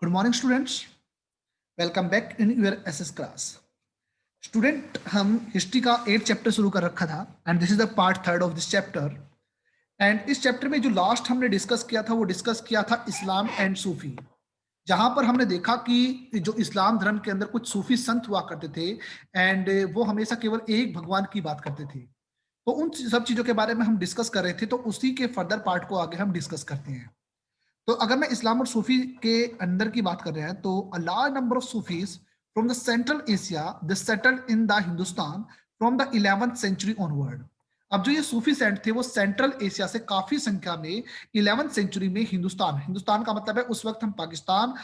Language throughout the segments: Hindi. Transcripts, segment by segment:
Good morning students, welcome back in your SS class. Student, हम हिस्ट्री का 8 चैप्टर शुरू कर रखा था and this is the part 3 of this chapter. And इस चैप्टर में जो लास्ट हमने डिस्कस किया था वो डिस्कस किया था इस्लाम एंड सूफी, जहां पर हमने देखा कि जो इस्लाम धर्म के अंदर कुछ सूफी संत हुआ करते थे एंड वो हमेशा केवल एक भगवान की बात करते थे। तो उन सब चीजों के बारे में हम डिस्कस कर रहे थे, तो उसी के फर्दर पार्ट को आगे हम डिस्कस करते हैं। तो अगर मैं इस्लाम और सूफी के अंदर की बात कर रहे हैं तो a large number of sufis from the Central Asia they settled in the Hindustan from the 11th century onward. अब जो ये सूफी सेंट थे वो सेंट्रल एशिया से काफी संख्या में 11th सेंचुरी में हिंदुस्तान, हिंदुस्तान का मतलब है उस वक्त हम पाकिस्तान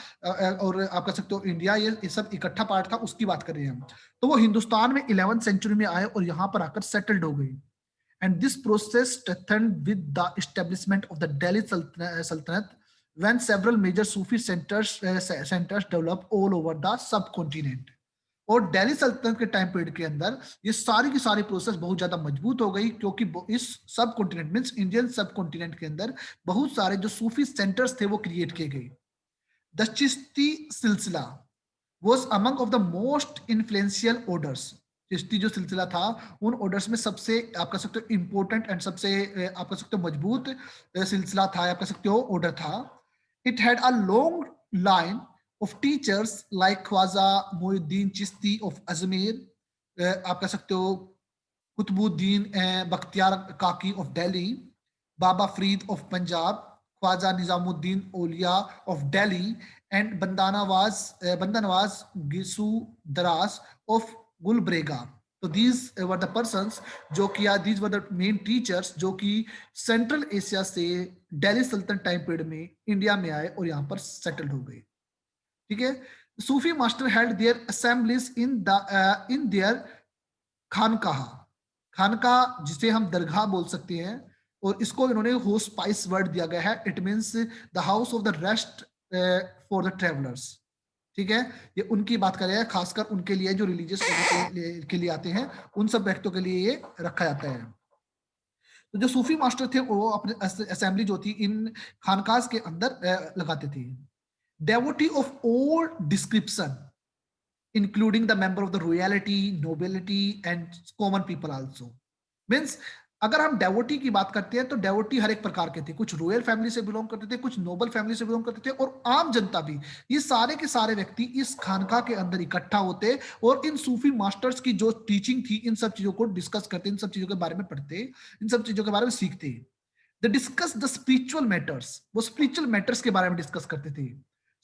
और आप कह सकते हो इंडिया, ये सब इकट्ठा पार्ट था, उसकी बात कर रहे हैं हम। तो वो हिंदुस्तान में 11th सेंचुरी में आए और यहाँ पर आकर सेटल्ड हो गए। And this process strengthened with the establishment of the Delhi Sultanate when several major Sufi centers developed all over the subcontinent. और दिल्ली सल्तनत के टाइम पीरियड के अंदर ये सारी की सारी प्रोसेस बहुत ज्यादा मजबूत हो गई, क्योंकि इस सब कॉन्टिनेंट मींस इंडियन सब कॉन्टिनेंट के अंदर बहुत सारे जो सूफी सेंटर्स थे वो क्रिएट किए गए। द चिश्ती सिलसिला was among of the most influential orders। Chishti जो सिलसिला था उन ऑर्डर्स में सबसे आप कह सकते हो इंपॉर्टेंट एंड सबसे आप कह सकते हो मजबूत सिलसिला था, आप कह सकते हो ऑर्डर था। It had a long line of teachers like Khwaja Moinuddin Chishti of Ajmer, आप कह सकते हो Qutbuddin Bakhtiyar Kaki of Delhi, Baba Farid of Punjab, Khwaja Nizamuddin Auliya of Delhi and Bandanawaz Gisu Daraz of Gulbarga. तो दीज वर द पर्सन्स जो कि these were the main teachers जो कि सेंट्रल एशिया से दिल्ली सल्तनत टाइम पीरियड में इंडिया में आए और यहाँ पर सेटल्ड हो गए। ठीक है। Sufi master held their assemblies in their khanqah, khanqah जिसे हम दरगाह बोल सकते हैं, और इसको इन्होंने होस्पाइस वर्ड दिया गया है। It means the house of the rest for the travellers. ठीक है, ये उनकी बात कर रहे हैं, खासकर उनके लिए जो रिलीजियस के लिए आते हैं उन सब व्यक्तियों के लिए ये रखा जाता है। तो जो सूफी मास्टर थे वो अपने असेंबली जो थी इन खानकाज के अंदर लगाते थे। Devotee of all description including the member of the royalty, nobility and common people also। Means अगर हम डेवोटी की बात करते हैं तो डेवोटी हर एक प्रकार के थे, कुछ रॉयल फैमिली से बिलोंग करते थे, कुछ नोबल फैमिली से बिलोंग करते थे, और आम जनता भी। ये सारे के सारे व्यक्ति इस खानका के अंदर इकट्ठा होते और इन सूफी मास्टर्स की जो टीचिंग थी इन सब चीजों को डिस्कस करते, इन सब चीजों के बारे में पढ़ते, इन सब चीजों के बारे में सीखते। The discuss the spiritual matters, वो स्पिरिचुअल मैटर्स के बारे में डिस्कस करते थे।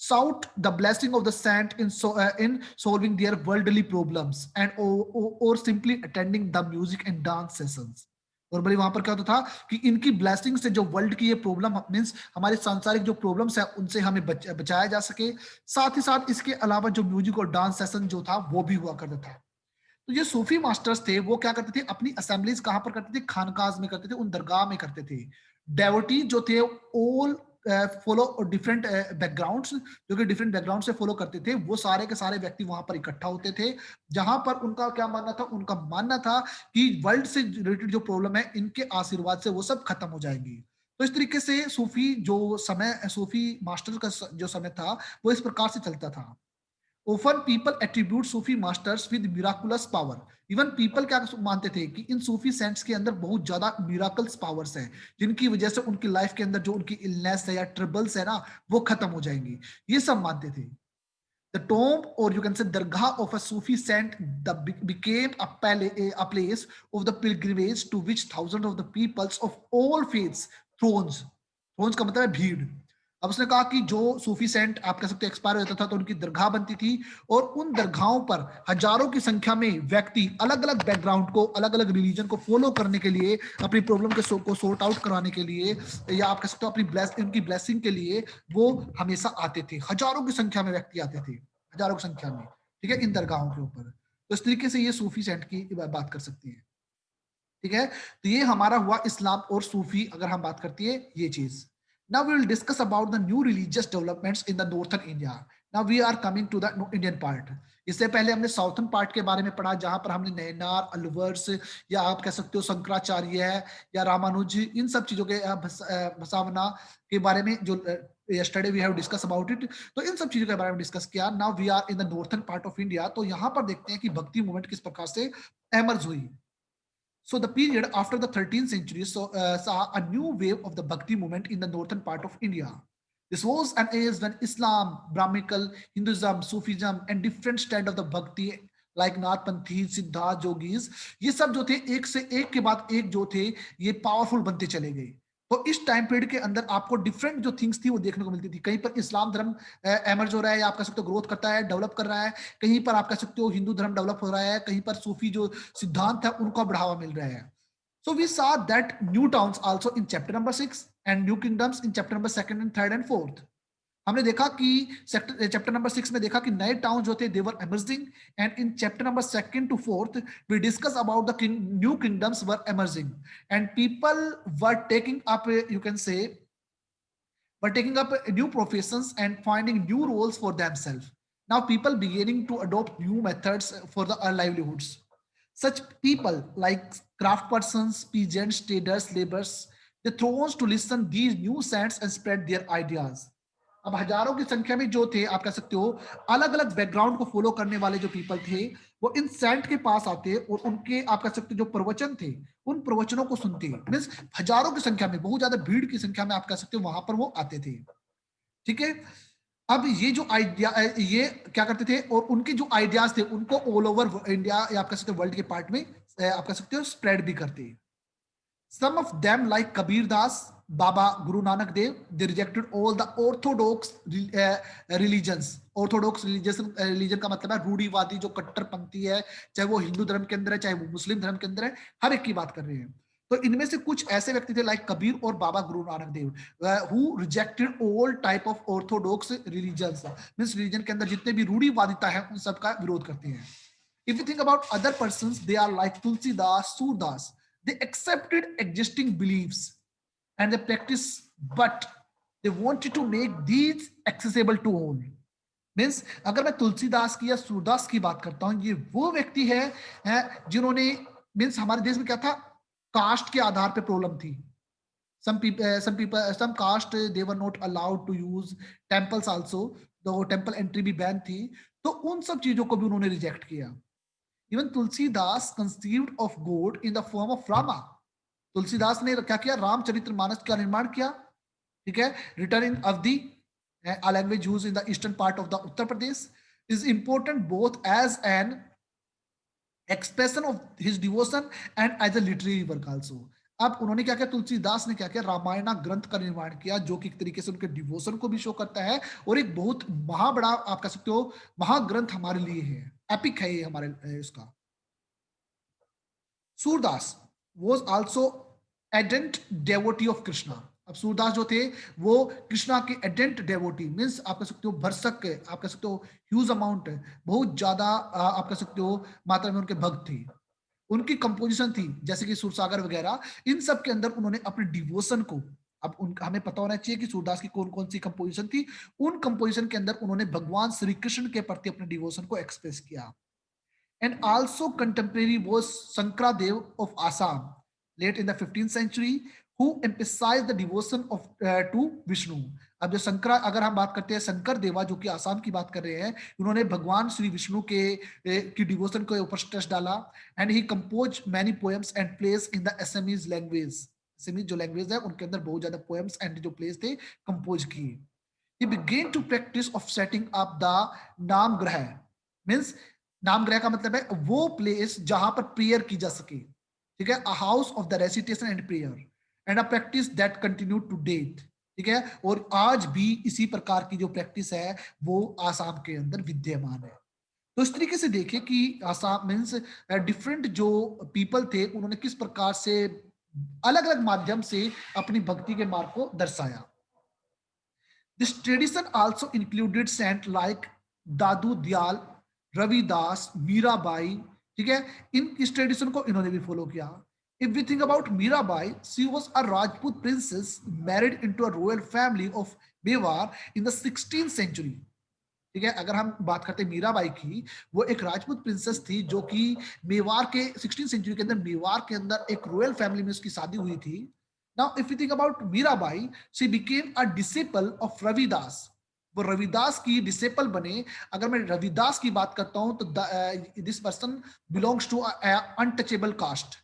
sought the blessing of the saint in solving their worldly problems and or simply attending the music and dance sessions। और बड़ी वहां पर क्या होता था कि इनकी ब्लेसिंग से जो वर्ल्ड की ये प्रॉब्लम मींस हमारे सांसारिक जो प्रॉब्लम्स है उनसे हमें बचाया जा सके। साथ ही साथ इसके अलावा जो म्यूजिक और डांस सेशन जो था वो भी हुआ करता था। तो ये सूफी मास्टर्स थे वो क्या करते थे, अपनी असेंबलीज कहां पर करते थे, खानकाज में करते थे, उन दरगाह में करते थे। डेवोटी जो थे ऑल फॉलो डिफरेंट बैकग्राउंड्स, जो कि डिफरेंट बैकग्राउंड से फॉलो करते थे, वो सारे के सारे व्यक्ति वहां पर इकट्ठा होते थे, जहां पर उनका क्या मानना था, उनका मानना था कि वर्ल्ड से रिलेटेड जो प्रॉब्लम है इनके आशीर्वाद से वो सब खत्म हो जाएंगी। तो इस तरीके से सूफी जो समय, सूफी मास्टर का जो समय था वो इस प्रकार से चलता था। Often people attribute Sufi masters with miraculous power. Even people क्या मानते थे कि इन सूफी सेंट्स के अंदर बहुत ज्यादा मिराकल्स पावर्स हैं, जिनकी वजह से उनकी लाइफ के अंदर जो उनकी इलनेस है या ट्रबल्स है ना वो खत्म हो जाएंगी, ये सब मानते थे। The tomb, or you can say dargah of a Sufi saint, became a place of the pilgrimage to which thousands of the peoples of all faiths, thrones का मतलब है भीड़। अब उसने कहा कि जो सूफी सेंट आप कह सकते एक्सपायर होता था तो उनकी दरगाह बनती थी, और उन दरगाहों पर हजारों की संख्या में व्यक्ति अलग अलग बैकग्राउंड को, अलग अलग रिलीजन को फॉलो करने के लिए, अपनी प्रॉब्लम को सॉर्ट आउट करवाने के लिए, या आप कह सकते हो अपनी उनकी ब्लेसिंग के लिए वो हमेशा आते थे। हजारों की संख्या में व्यक्ति आते थे, हजारों की संख्या में, ठीक है, इन दरगाहों के ऊपर। तो इस तरीके से ये सूफी सेंट की बात कर सकते हैं। ठीक है, तो ये हमारा हुआ इस्लाम और सूफी, अगर हम बात करती है ये चीज। Now we will discuss about the new religious developments in the northern India. Now we are coming to the Indian part. इससे पहले हमने साउथर्न पार्ट के बारे में पढ़ा, जहां पर हमने नैनार, अलवर्स, या आप कह सकते हो शंकराचार्य है या रामानुज, इन सब चीजों के भसावना के बारे में जो yesterday we have discussed about it, तो इन सब चीजों के बारे में डिस्कस किया. Now we are in the northern part of India. तो यहाँ पर देखते हैं कि भक्ति मूवमेंट किस प्रकार से एमर्ज हुई. So the period after the 13th century saw a new wave of the Bhakti movement in the northern part of India. This was an age when Islam, Brahminical, Hinduism, Sufism, and different stand of the Bhakti like Nathpanthi, Siddharth, yogis, ये सब जो थे एक से एक के बाद एक जो थे ये पावरफुल बनते चले गए. तो इस टाइम पीरियड के अंदर आपको डिफरेंट जो थिंग्स थी वो देखने को मिलती थी. कहीं पर इस्लाम धर्म एमर्ज हो रहा है, या आप कह सकते हो ग्रोथ करता है, डेवलप कर रहा है. कहीं पर आप कह सकते हो हिंदू धर्म डेवलप हो रहा है. कहीं पर सूफी जो सिद्धांत है उनको बढ़ावा मिल रहा है. So we saw that new towns also in chapter number 6 and new kingdoms in chapter number 2 and 3 and 4. हमने देखा कि चैप्टर नंबर 6 में देखा कि नए टाउन जो थे दे वर emerging, and in chapter number 2 to 4 we discuss about the new kingdoms were emerging and people were taking up, you can say, were taking up new professions and finding new roles for themselves. Now people beginning to adopt new methods for the livelihoods. Such people like craft persons, peasants, traders, laborers, they thrown to listen these new saints and spread their ideas. अब हजारों की संख्या में जो थे, आप कह सकते हो अलग अलग बैकग्राउंड को फॉलो करने वाले जो पीपल थे, वो इन सेंट के पास आते और उनके आप कह सकते हो जो प्रवचन थे उन प्रवचनों को सुनते. मीन्स हजारों की संख्या में, बहुत ज्यादा भीड़ की संख्या में आप कह सकते हो वहां पर वो आते थे. ठीक है. अब ये जो आइडिया, ये क्या करते थे और उनके जो आइडियाज थे उनको ऑल ओवर इंडिया या आप कह सकते हो वर्ल्ड के पार्ट में आप कह सकते हो स्प्रेड भी करते. Some of them like Kabir Das, Baba, Guru Nanak Dev, they rejected all the orthodox religions. Orthodox religion का मतलब है रूढ़िवादी जो कट्टरपंथी है, चाहे वो हिंदू धर्म के अंदर है चाहे वो मुस्लिम धर्म के अंदर है, हर एक की बात कर रहे हैं. तो इनमें से कुछ ऐसे व्यक्ति थे लाइक कबीर और बाबा गुरु नानक देव, who rejected all type of orthodox religions. Means religion के अंदर जितने भी रूढ़िवादिता है उन सब का विरोध करते हैं. If you think about other persons, they are like Tulsidas, Surdas. They accepted existing beliefs and they practice, but they wanted to make these accessible to all. Means अगर मैं तुलसीदास की या सूरदास की बात करता हूं, ये वो व्यक्ति है जिन्होंने, मीन्स हमारे देश में क्या था, कास्ट के आधार पे प्रॉब्लम थी. some caste they were not allowed to use temples also, तो टेम्पल एंट्री भी बैन थी. तो उन सब चीजों को भी उन्होंने रिजेक्ट किया. Even Tulsidas conceived of God in the form of Rama. Tulsidas ने क्या किया, रामचरितमानस का निर्माण किया. ठीक है. Written in Awadhi, a language used in the eastern part of the Uttar Pradesh, is important both as an expression of his devotion and as a literary work also. अब उन्होंने क्या किया, तुलसीदास ने क्या किया, रामायण ग्रंथ का निर्माण किया जो कि एक तरीके से उनके डिवोशन को भी शो करता है और एक बहुत महाबड़ा आप कह सकते हो महाग्रंथ हमारे लिए है, एपिक है ये हमारे इसका. Surdas was also ardent devotee of Krishna. अब सूरदास जो थे वो कृष्णा के एडेंट डेवोटी, मीन्स आप कह सकते हो भरसक, आप कह सकते हो ह्यूज अमाउंट, बहुत ज्यादा आप कह सकते हो मात्रा में उनके भक्त थे. उनकी कंपोजिशन थी जैसे कि सुरसागर वगैरह, इन सब के अंदर उन्होंने अपने डिवोशन को, अब उनका हमें पता होना चाहिए कि सूरदास की कौन कौन सी कंपोजिशन थी. उन कंपोजिशन के अंदर उन्होंने भगवान श्री कृष्ण के प्रति अपने डिवोशन को एक्सप्रेस किया. And also contemporary was Sankradev of Assam, late in the 15th century, who emphasized the devotion of to Vishnu. अब जो शंकरा, अगर हम बात करते हैं शंकर देवा जो कि आसाम की बात कर रहे हैं, उन्होंने भगवान श्री विष्णु के की डिवोशन को ऊपर स्ट्रेस डाला. And he compose many poems and place in the Assamese language. Assamese जो लैंग्वेज है उनके अंदर बहुत ज्यादा पोएम्स एंड जो प्लेस थे कंपोज किए. He began to practice of setting up the नाम ग्रह. मीन्स नाम ग्रह का मतलब है वो प्लेस जहां पर प्रेयर की जा सके. ठीक है. A house of the recitation and prayer and a practice that continue to date. ठीक है. और आज भी इसी प्रकार की जो प्रैक्टिस है वो आसाम के अंदर विद्यमान है. तो इस तरीके से देखिए कि आसाम मीन्स डिफरेंट जो पीपल थे उन्होंने किस प्रकार से अलग अलग माध्यम से अपनी भक्ति के मार्ग को दर्शाया. This tradition also included saint like Dadu Dayal, Ravidas, Mirabai. ठीक है. इन इस ट्रेडिशन को इन्होंने भी फॉलो किया. If we think about Mirabai, she was a Rajput princess married into a royal family of Mewar in the 16th century. ठीक है, अगर हम बात करते हैं मीराबाई की, वो एक राजपूत प्रिंसेस थी जो कि मेवाड़ के 16th सेंचुरी के अंदर मेवाड़ के अंदर एक रॉयल फैमिली में उसकी शादी हुई थी. Now if you think about Mirabai, she became a disciple of Ravidas. वो रविदास की डिसेपल बने. अगर मैं रविदास की बात करता हूं तो this person belongs to untouchable caste.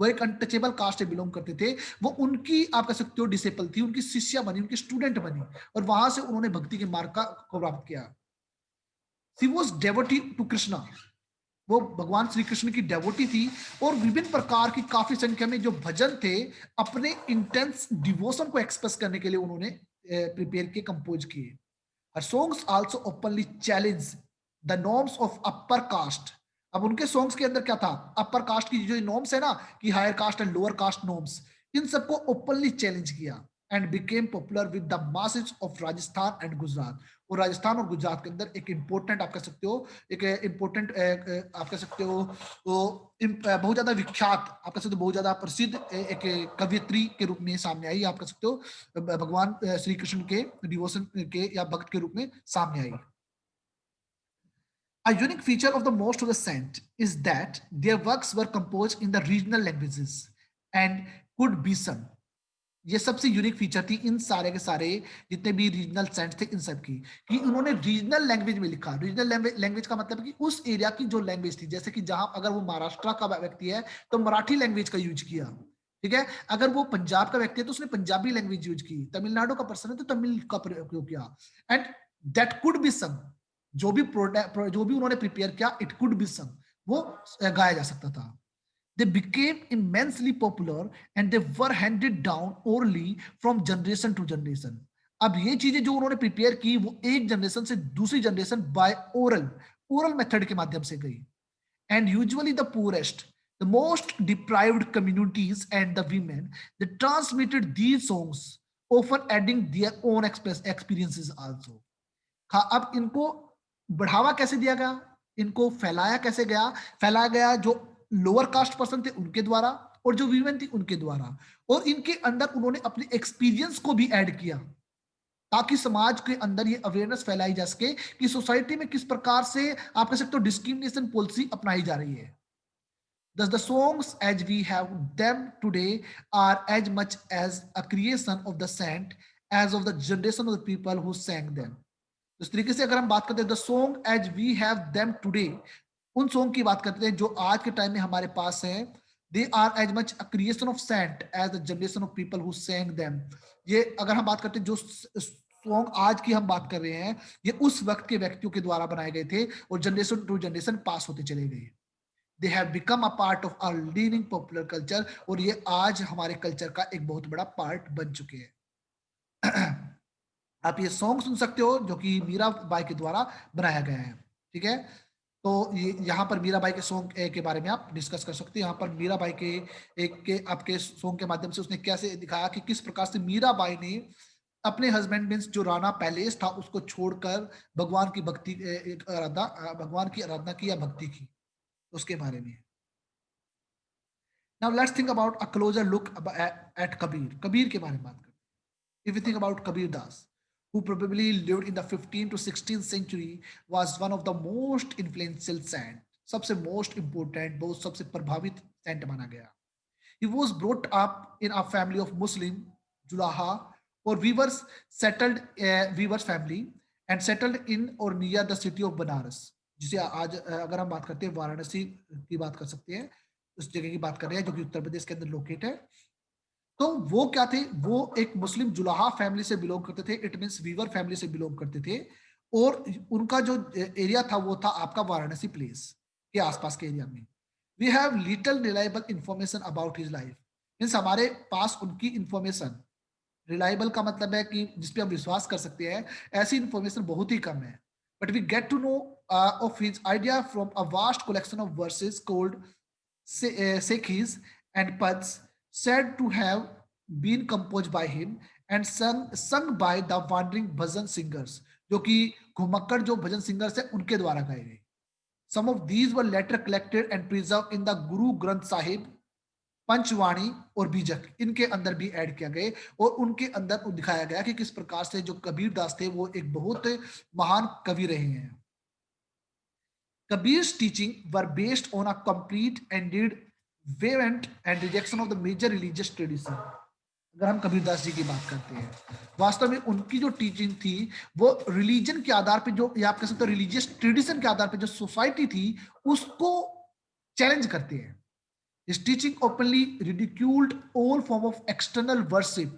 वो एक अनटचेबल कास्ट से बिलोंग करते थे. वो उनकी आप कह सकते हो डिसेपल थी, उनकी शिष्या बनी, उनकी स्टूडेंट बनी, और वहां से उन्होंने भक्ति के मार्ग को प्राप्त किया. She was devotee to Krishna. वो भगवान श्री कृष्ण की डेवोटी थी, और विभिन्न प्रकार की काफी संख्या में जो भजन थे अपने इंटेंस डिवोशन को एक्सप्रेस करने के लिए उन्होंने प्रिपेयर किए, कंपोज किए. Her songs also openly challenge the norms of upper caste. अब उनके सॉन्ग्स के अंदर क्या था, अपर कास्ट की जो नॉर्म्स है ना, कि higher caste and lower caste norms, इन सबको ओपनली चैलेंज किया and became popular with the masses of Rajasthan and Gujarat. और राजस्थान और गुजरात के अंदर एक इंपॉर्टेंट आप कह सकते हो, एक इंपॉर्टेंट आप कह सकते हो वो बहुत ज्यादा विख्यात, आप कह सकते हो बहुत ज्यादा प्रसिद्ध एक कवियत्री के रूप में सामने आई, आप कह सकते हो भगवान श्री कृष्ण के डिवोशन के या भक्त के रूप में सामने आई. A unique feature of the most of the saint is that their works were composed in the regional languages and could be sung. ये सबसे यूनिक फीचर थी इन सारे के सारे जितने भी रीजनल सेंट्स थे इन सब की, कि उन्होंने रीजनल लैंग्वेज में लिखा. रीजनल लैंग्वेज का मतलब कि उस एरिया की जो लैंग्वेज थी, जैसे कि जहां अगर वो महाराष्ट्र का व्यक्ति है तो मराठी लैंग्वेज का यूज किया. ठीक है, अगर वो पंजाब का व्यक्ति है तो उसने पंजाबी लैंग्वेज यूज की, तमिलनाडु का पर्सन है तो तमिल का प्रयोग किया. And that could be some. जो भी उन्होंने प्रिपेयर किया, इट कुड बी सम, वो गाया जा सकता था. They became immensely popular and they were handed down orally from generation to generation. अब ये चीजें जो उन्होंने प्रिपेयर की वो एक जनरेशन से दूसरी जनरेशन बाय ओरल मेथड के माध्यम से गई. And usually the poorest, the most deprived communities and the women, they transmitted these songs, often adding their own experiences also. अब इनको बढ़ावा कैसे दिया गया, इनको फैलाया कैसे गया, फैलाया गया जो लोअर कास्ट पर्सन थे उनके द्वारा, और जो वीमेन थी उनके द्वारा, और इनके अंदर उन्होंने अपने एक्सपीरियंस को भी ऐड किया, ताकि समाज के अंदर ये अवेयरनेस फैलाई जा सके कि सोसाइटी में किस प्रकार से आप कह सकते हो डिस्क्रिमिनेशन पॉलिसी अपनाई जा रही है. Thus, the songs as we have them today are as much as a creation of the saint as of the generation of the people who sang them. इस तरीके से अगर हम बात करते हैं the song as we have them today, उन सॉन्ग की बात करते हैं जो आज के टाइम में हमारे पास हैं, they are as much a creation of saint as the generation of people who sang them. ये अगर हम बात करते हैं जो सॉन्ग आज की हम बात कर रहे हैं, ये उस वक्त के व्यक्तियों के द्वारा बनाए गए थे और जनरेशन टू जनरेशन पास होते चले गए. They have become a part of our leading popular culture, और ये आज हमारे कल्चर का एक बहुत बड़ा पार्ट बन चुके हैं. आप ये सॉन्ग सुन सकते हो जो कि मीराबाई के द्वारा बनाया गया है. ठीक है, तो ये यहाँ पर मीराबाई के सॉन्ग के बारे में आप डिस्कस कर सकते हैं. यहाँ पर मीराबाई के एक के आपके सॉन्ग के माध्यम से उसने कैसे दिखाया कि किस प्रकार से मीराबाई ने अपने हस्बैंड मीन्स जो राणा पैलेस था उसको छोड़कर भगवान की भक्ति भगवान की आराधना की या भक्ति की, उसके बारे में. Now let's think about a closure look at Kabir. Kabir के बारे में बात करते हैं. If you think about Kabir Das, who probably lived in the 15th to 16th century, was one of the most influential saint. सबसे most important, बहुत सबसे प्रभावित saint माना गया. He was brought up in a family of Muslim, Julaha, or weavers settled weavers family and settled in or near the city of Banaras. जिसे आज अगर हम बात करते हैं वाराणसी की बात कर सकते हैं, उस जगह की बात कर रहे हैं जो कि उत्तर प्रदेश के अंदर लोकेट है. तो वो क्या थे, वो एक मुस्लिम जुलाहा फैमिली से बिलोंग करते थे, इट मींस वीवर फैमिली से बिलोंग करते थे, और उनका जो एरिया था वो था आपका वाराणसी प्लेस के आसपास के एरिया में. We have little reliable information about his life. Means हमारे पास उनकी इंफॉर्मेशन, रिलायबल का मतलब है कि जिसपे हम विश्वास कर सकते हैं, ऐसी इंफॉर्मेशन बहुत ही कम है. But we get to know of his idea from a vast collection of verses called Sekhis and Pads, said to have been composed by him and sung by the wandering bhajan singers, जो कि घुमक्कड़ जो भजन सिंगर्स हैं उनके द्वारा गाए गए. Some of these were later collected and preserved in the Guru Granth Sahib. पंचवाणी और बीजक इनके अंदर भी ऐड किया गए और उनके अंदर दिखाया गया कि किस प्रकार से जो कबीर दास थे वो एक बहुत महान कवि रहे हैं। Kabir's teaching were based on a complete and vehement and rejection of the major religious tradition. अगर हम कबीरदास जी की बात करते हैं, वास्तव में उनकी जो टीचिंग थी वो रिलीजन के आधार पे, जो या आप कह सकते हो रिलीजियस ट्रेडिशन के आधार पे जो सोसाइटी थी उसको चैलेंज करते हैं। His teaching openly ridiculed all form of external worship,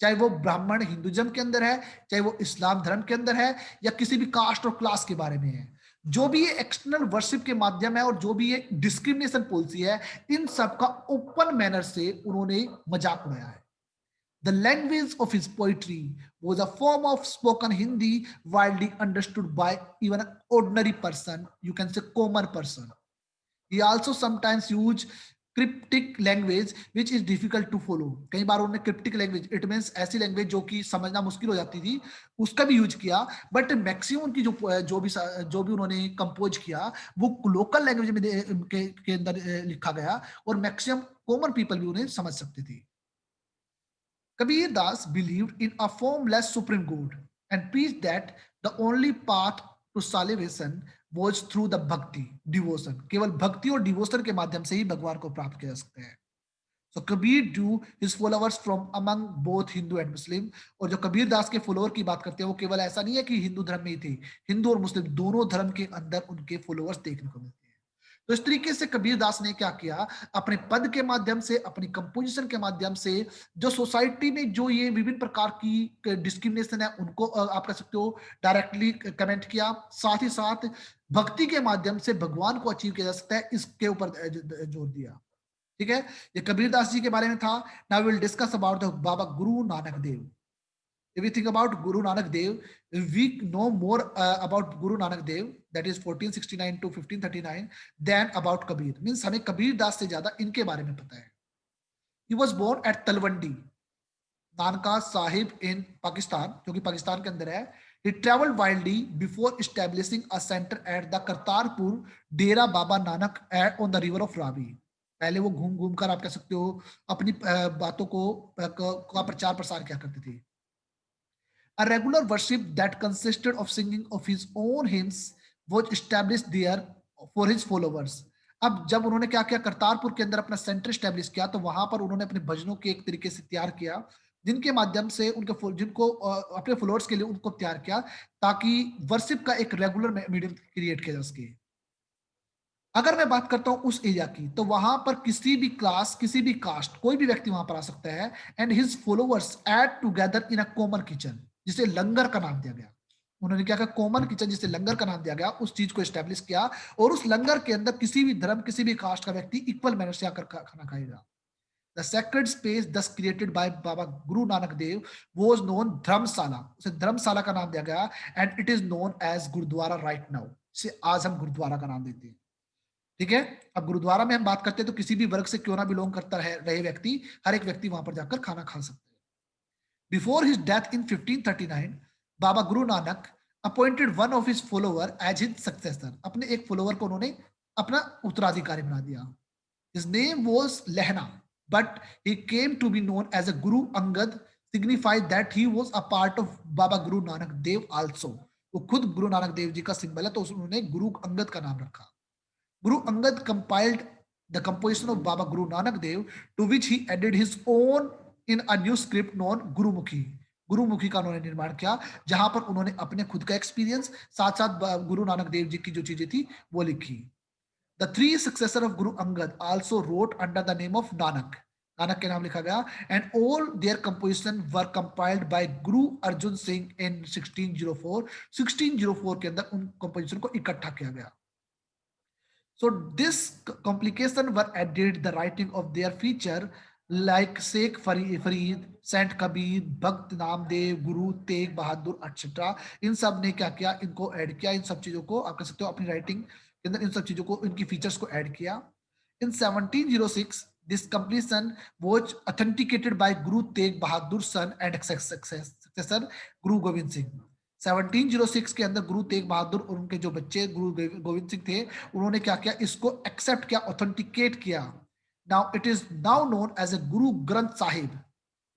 चाहे वो ब्राह्मण हिंदुज्म के अंदर है, चाहे वो इस्लाम धर्म के अंदर है, या किसी भी कास्ट और क्लास के बारे में है। जो भी ये एक्सटर्नल वर्शिप के माध्यम है और जो भी ये डिस्क्रिमिनेशन पॉलिसी है, इन सब का ओपन मैनर से उन्होंने मजाक उड़ाया है। The language of his poetry was a form of spoken Hindi widely understood by even an ordinary person, you can say common person. He also sometimes used cryptic language which is difficult to follow. कई बार उन्होंने cryptic language, it means ऐसी language जो कि समझना मुश्किल हो जाती थी, उसका भी यूज किया। बट मैक्सिमम उनकी जो भी उन्होंने कंपोज किया वो लोकल लैंग्वेज में के अंदर लिखा गया और मैक्सिमम कॉमन पीपल भी उन्हें समझ सकते थे। Kabir Das believed in a formless supreme God and preached that the only path to salvation was through the bhakti, devotion. केवल भक्ति और डिवोशन के माध्यम से ही भगवान को प्राप्त किया जा सकता है। So Kabir drew his followers from among both Hindu and Muslim. और जो कबीर दास के फॉलोअर की बात करते हैं वो केवल ऐसा नहीं है कि हिंदू धर्म में ही थे, हिंदू और मुस्लिम दोनों धर्म के अंदर उनके फॉलोअर्स देखने को मिलते हैं। तो इस तरीके से कबीर दास ने क्या किया, अपने पद के माध्यम से, अपनी कंपोजिशन के माध्यम से जो सोसाइटी में जो ये विभिन्न प्रकार की डिस्क्रिमिनेशन है उनको आप कह सकते हो डायरेक्टली कमेंट किया, साथ ही साथ भक्ति के माध्यम से भगवान को अचीव किया जा सकता है इसके ऊपर जोर दिया। ठीक है, ये कबीर दास जी के बारे में था। Now will discuss about the Baba Guru Nanak Dev. If we think about Guru Nanak Dev, we know more about Guru Nanak Dev, that is 1469 to 1539, than about Kabir. Means हमें कबीर दास से ज्यादा इनके बारे में पता है। He was born at Talwandi, नानका Sahib in Pakistan, जो कि पाकिस्तान के अंदर है। He traveled widely before establishing a center at the Kartarpur Dera Baba Nanak on the river of Ravi. पहले वो घूम घूम कर आप कह सकते हो अपनी बातों को का प्रचार प्रसार क्या करते थे। A regular worship that consisted of singing of his own hymns was established there for his followers. अब जब उन्होंने क्या किया, करतारपुर के अंदर अपना सेंटर स्टैब्लिश किया तो वहां पर उन्होंने अपने भजनों के एक तरीके से तैयार किया, जिनके माध्यम से जिनको अपने फॉलोअर्स के लिए उनको तैयार किया ताकि वर्शिप का एक रेगुलर मीडियम क्रिएट किया जा सके। अगर मैं बात करता हूं उस एरिया की, तो वहां पर किसी भी क्लास, किसी भी कास्ट, कोई भी व्यक्ति वहां पर आ सकता है and his followers ate together in a common kitchen, जिसे लंगर का नाम दिया गया। उन्होंने क्या कहा, कॉमन किचन जिसे लंगर का नाम दिया गया, उस चीज को एस्टेब्लिश किया और उस लंगर के अंदर किसी भी धर्म, किसी भी कास्ट का व्यक्ति इक्वल मैनर से आकर खाना खाएगा। The sacred space thus created by Baba Guru Nanak Dev was known dharmshala, उसे धर्मशाला का नाम दिया गया and it is known as gurdwara right now, इसे आज हम गुरुद्वारा का नाम देते हैं। ठीक है, अब गुरुद्वारा में हम बात करते हैं तो किसी भी वर्ग से क्यों ना बिलोंग करता रहे व्यक्ति, हर एक व्यक्ति वहां पर जाकर खाना खा सकता है। Before his death in 1539, Baba Guru Nanak appointed one of his follower as his successor, अपने एक फॉलोअर को उन्होंने अपना उत्तराधिकारी बना दिया। His name was Lehna, but he came to be known as a Guru Angad, signified that he was a part of Baba Guru Nanak Dev also. वो खुद गुरु नानक देव जी का सिंबल है तो उन्होंने गुरु अंगद का नाम रखा। Guru Angad compiled the composition of Baba Guru Nanak Dev, to which he added his own in a new script known Gurumukhi. Gurmukhi का उन्होंने निर्माण किया, जहां पर उन्होंने अपने खुद का एक्सपीरियंस साथ साथ गुरु नानक देव जी की जो चीजें थी वो लिखी। The three successor of Guru Angad also wrote under the name of Nanak, Nanak के नाम लिखा गया and all their composition were compiled by Guru Arjun Singh इन 1604। 1604 के अंदर उन कंपोजिशन को इकट्ठा किया गया। So this complication were added the writing of their feature like Sheikh Farid, Saint Kabir, Bhakt Namdev, Guru Tegh Bahadur etc. इन सब ने क्या किया, इनको ऐड किया, इन सब चीजों को आप कह सकते हो अपनी राइटिंग के अंदर इन सब चीजों को, इनकी फीचर्स को ऐड किया। In 1706 this completion was authenticated by Guru Tegh Bahadur's son and successor Guru Gobind Singh। 1706 के अंदर गुरु तेग बहादुर और उनके जो बच्चे गुरु गोविंद सिंह थे, उन्होंने क्या किया, इसको एक्सेप्ट किया, ऑथेंटिकेट किया now it is now known as a Guru Granth Sahib.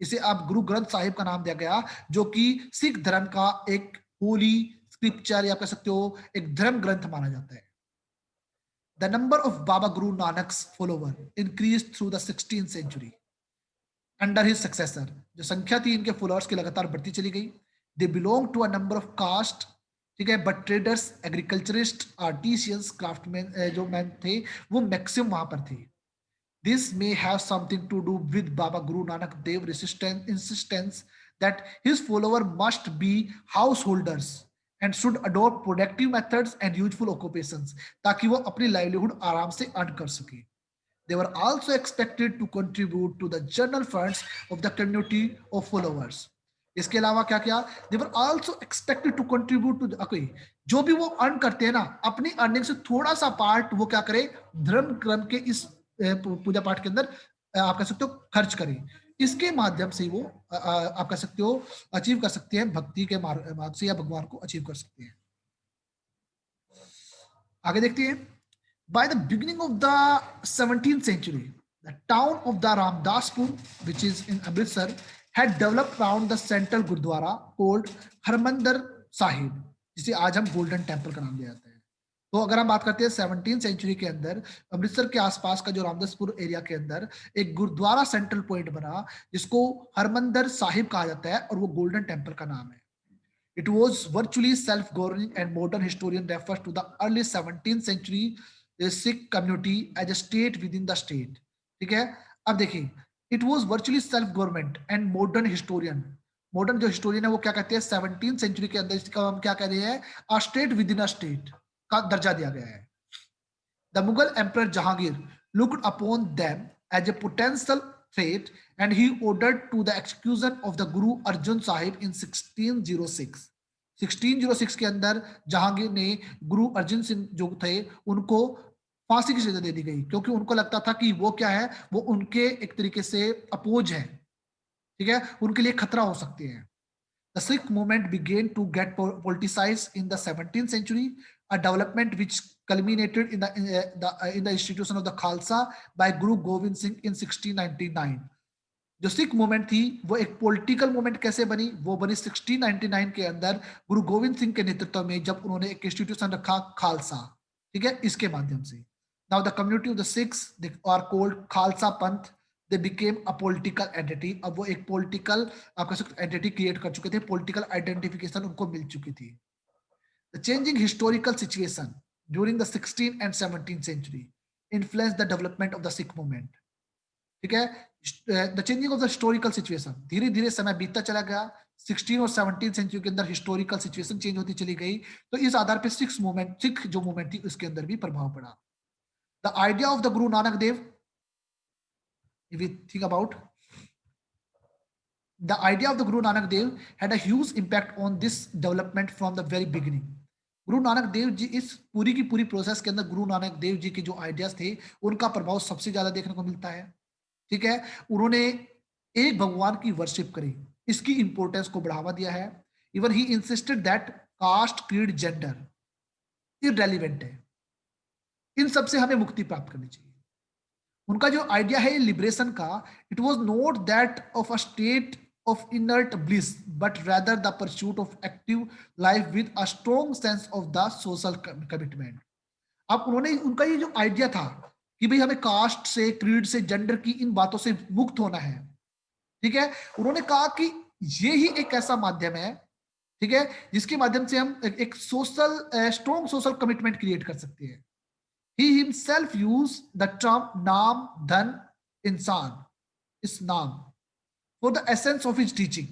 इसे अब गुरु ग्रंथ साहिब का नाम दिया गया, जो कि सिख धर्म का एक होली स्क्रिप्चर या कह सकते हो एक धर्म ग्रंथ माना जाता है। The number of Baba Guru Nanak's follower increase through the 16th century under his successor. जो संख्या थी इनके फॉलोअर्स की लगातार बढ़ती चली गई। They belong to a number of caste, ठीक है, but traders, agriculturist, artisans, craftsman जो मैन थे वो मैक्सिमम वहां पर थे। This may have something to do with Baba Guru Nanak Dev insistence that his follower must be householders and should adopt productive methods and useful occupations ताकि वो अपनी livelihood आराम से earn कर सके। They were also expected to contribute to the general funds of the community of followers. इसके अलावा क्या किया? They were also expected to contribute to okay, जो भी वो अर्न करते हैं ना, अपनी अर्निंग से थोड़ा सा पार्ट वो क्या करे, धर्म क्रम के इस पूजा पाठ के अंदर आप कह सकते हो खर्च करें। इसके माध्यम से वो आप कह सकते हो अचीव कर सकते हैं भक्ति के मार्ग से, या भगवान को अचीव कर सकते हैं। आगे देखते हैं। By the beginning of the 17th century, the town of the Ramdaspur, which is in Amritsar, had developed around the central Gurdwara called Harmandir Sahib, जिसे आज हम गोल्डन टेम्पल का नाम दिया जाता है। तो अगर हम बात करते हैं 17th सेंचुरी के अंदर अमृतसर के आसपास का जो रामदासपुर एरिया के अंदर एक गुरुद्वारा सेंट्रल पॉइंट बना, जिसको हरमंदर साहिब कहा जाता है, और वो गोल्डन टेम्पल का नाम है। It was virtually self-governing, and modern historian refers to the early 17th century Sikh community as a state within the state। ठीक है, अब देखिए, it was virtually self-government and modern historian, modern जो हिस्टोरियन है वो क्या कहते हैं, 17th सेंचुरी के अंदर इसका हम क्या कह रहे हैं, a state with in a state का दर्जा दिया गया है। The Mughal Emperor Jahangir looked upon them as a potential threat, and he ordered to the execution of the Guru Arjan Sahib in 1606। 1606 के अंदर जहांगीर ने गुरु अर्जुन सिंह जो थे उनको फांसी की सजा दे दी गई, क्योंकि उनको लगता था कि वो क्या है, वो उनके एक तरीके से अपोज है, ठीक है, उनके लिए खतरा हो सकते हैं। The Sikh movement began to get politicized in the 17th century, a development which culminated in the institution of the Khalsa by Guru Gobind Singh in 1699। जो सिख मूवमेंट थी वो एक पॉलिटिकल मूवमेंट कैसे बनी, वो बनी 1699 के अंदर गुरु गोविंद सिंह के नेतृत्व में, जब उन्होंने एक इंस्टीट्यूशन रखा खालसा, ठीक है, इसके माध्यम से। Now the community of the Sikhs are called Khalsa Panth, they became a political entity. अब वो एक पॉलिटिकल आप कह सकते एंटिटी क्रिएट कर चुके थे, पॉलिटिकल आइडेंटिफिकेशन उनको मिल चुकी थी। The changing historical situation during the 16th and 17th century influenced the development of the Sikh movement। ठीक है, the changing of the historical situation, धीरे धीरे समय बीतता चला गया, 16 और 17 सेंचुरी के अंदर हिस्टोरिकल सिचुएशन चेंज होती चली गई, तो इस आधार पर सिख जो मूवमेंट थी उसके अंदर भी प्रभाव पड़ा। The idea of the Guru Nanak Dev, if we think about the idea of the Guru Nanak Dev had a huge impact on this development from the very beginning। गुरु नानक देव जी इस पूरी की पूरी प्रोसेस के अंदर गुरु नानक देव जी के जो आइडियाज थे उनका प्रभाव सबसे ज्यादा देखने को मिलता है। ठीक है, उन्होंने एक भगवान की वर्शिप करी, इसकी इंपॉर्टेंस को बढ़ावा दिया है। Even he insisted that caste creed gender irrelevant है, इन सब से हमें मुक्ति प्राप्त करनी चाहिए। उनका जो आइडिया है लिबरेशन का, it was not that of a state of inert bliss but rather the pursuit of active life with a strong sense of the social commitment. अब उन्होंने उनका ये जो आइडिया था कि भाई हमें कास्ट से, क्रीड से, जेंडर की इन बातों से मुक्त होना है, ठीक है, उन्होंने कहा कि ये ही एक ऐसा माध्यम है, ठीक है, जिसके माध्यम से हम एक social strong social commitment create कर सकते हैं। He himself used the term नाम धन इंसान, इस नाम for the essence of his teaching,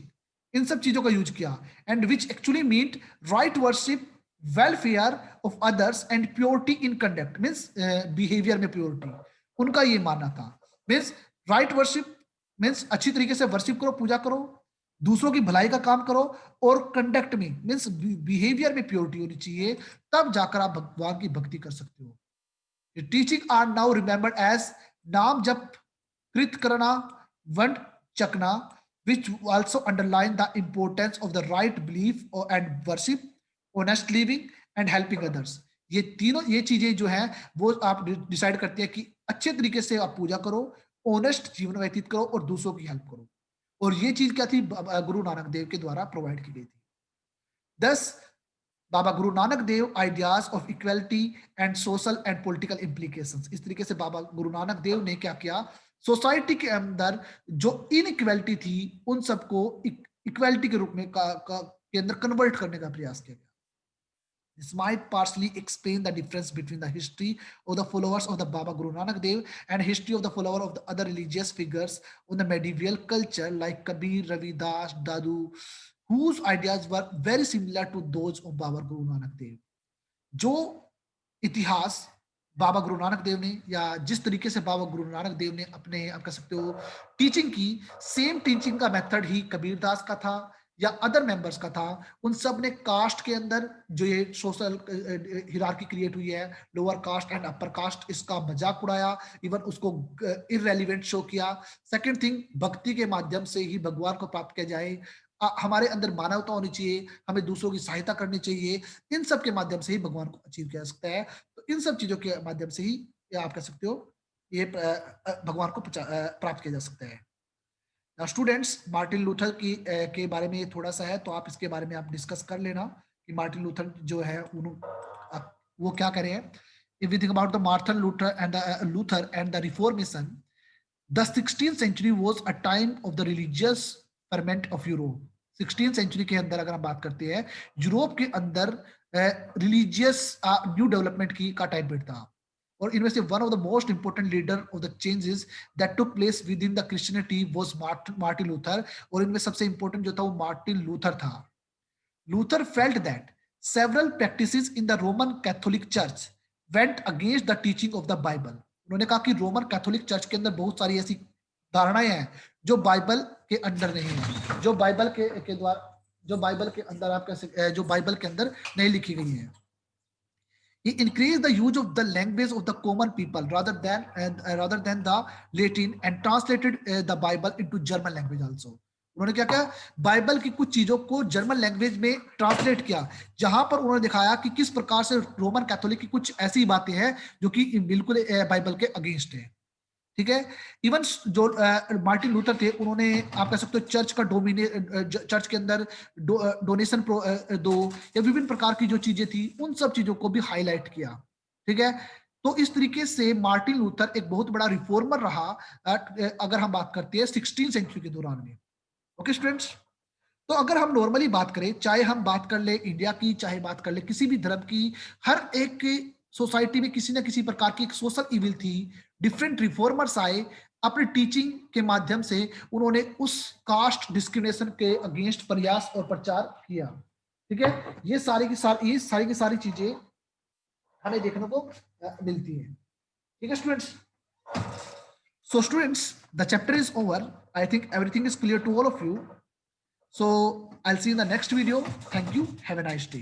इन सब चीजों का यूज किया, and which actually meant right worship, welfare of others and purity in conduct, means behavior में purity, उनका ये मानना था। means right worship means अच्छी तरीके से वर्शिप करो, पूजा करो, दूसरों की भलाई का काम करो, और कंडक्ट में मीन्स बिहेवियर में प्योरिटी होनी चाहिए, तब जाकर आप भगवान की भक्ति कर सकते हो। The teaching are now remembered as नाम जप, कृत करना, वंड चकना, which also underline the importance of the right belief and worship, honest living and helping others। ये तीनों ये चीजें जो हैं वो आप डिसाइड करती है कि अच्छे तरीके से आप पूजा करो, ऑनेस्ट जीवन व्यतीत करो और दूसरों की हेल्प करो। और ये चीज क्या थी, गुरु नानक देव के द्वारा प्रोवाइड की गई थी। Thus, Baba Guru Nanak Dev ideas of equality and social and political implications. इस तरीके से बाबा गुरु नानक देव ने क्या किया, सोसाइटी के अंदर जो इनइक्वलिटी थी उन सबको इक्वलिटी के रूप में के अंदर कन्वर्ट करने का प्रयास किया गया। This might partially explain the difference between the history of the followers of the Baba Guru Nanak Dev and history of the follower of the other religious figures in the medieval culture like Kabir, Ravidas, Dadu, whose ideas were very similar to those of Baba Guru Nanak Dev. जो इतिहास बाबा गुरु नानक देव ने, या जिस तरीके से बाबा गुरु नानक देव ने अपने, आप कह सकते हो, टीचिंग की, सेम टीचिंग का मेथड ही कबीरदास का था या अदर मेंबर्स का था। उन सब ने कास्ट के अंदर जो ये सोशल हिरार्की क्रिएट हुई है, lower caste and upper caste, इसका मजाक उड़ाया, इवन उसको इररेलेवेंट शो किया। सेकंड थिंग, भक्ति के माध्यम से ही भगवान को प्राप्त किया जाए, हमारे अंदर मानवता होनी चाहिए, हमें दूसरों की सहायता करनी चाहिए, इन सब के माध्यम से ही भगवान को अचीव किया जा सकता है। तो इन सब चीजों के माध्यम से ही आप कह सकते हो ये भगवान को प्राप्त किया जा सकता है। स्टूडेंट्स, मार्टिन लूथर की के बारे में ये थोड़ा सा है, तो आप इसके बारे में आप डिस्कस कर लेना कि मार्टिन लूथर जो है वो क्या करे हैं। If we think about the Martin Luther and the reformation, the 16th century was a time of the religious ferment of Europe. 16th century के अंदर अगर हम बात करते हैं, यूरोप के अंदर रिलीजियस न्यू डेवलपमेंट की का टाइम पीरियड था। और इनमें से one of the most important leader of the changes that took place with in the Christianity was Martin Luther. और इनमें सबसे इंपॉर्टेंट जो था वो मार्टिन लूथर था। Luther felt that several practices in the Roman Catholic church went against the teaching of the Bible. उन्होंने कहा कि रोमन कैथोलिक चर्च के अंदर बहुत सारी ऐसी धारणाएं हैं जो बाइबल के अंदर नहीं है, जो बाइबल के द्वारा, जो बाइबल के अंदर आप कैसे, जो बाइबल के अंदर नहीं लिखी गई है। He increased the use of the language of the common people rather than the Latin, and translated the Bible into German language also. उन्होंने क्या किया, बाइबल की कुछ चीजों को जर्मन लैंग्वेज में ट्रांसलेट किया, जहां पर उन्होंने दिखाया कि किस प्रकार से रोमन कैथोलिक की कुछ ऐसी बातें हैं जो कि बिल्कुल बाइबल के अगेंस्ट है। ठीक है। इवन जो मार्टिन लूथर थे, उन्होंने आप कह सकते हो चर्च का चर्च के अंदर डोनेशन दो या विभिन्न प्रकार की जो चीजें थी उन सब चीजों को भी हाईलाइट किया। ठीक है। तो इस तरीके से मार्टिन लूथर एक बहुत बड़ा रिफॉर्मर रहा, अगर हम बात करते हैं 16th सेंचुरी के दौरान में। ओके स्टूडेंट्स, तो अगर हम नॉर्मली बात करें, चाहे हम बात कर ले इंडिया की, चाहे बात कर ले किसी भी धर्म की, हर एक सोसाइटी में किसी न किसी प्रकार की एक सोशल इविल थी। डिफरेंट रिफॉर्मर्स आए, अपनी टीचिंग के माध्यम से उन्होंने उस कास्ट डिस्क्रिमिनेशन के अगेंस्ट प्रयास और प्रचार किया। ठीक है। ये सारी की सारी चीजें हमें देखने को मिलती है। ठीक है students. So students, the chapter is over. I think everything is clear to all of you. So I'll see you in the next video. Thank you. Have a nice day.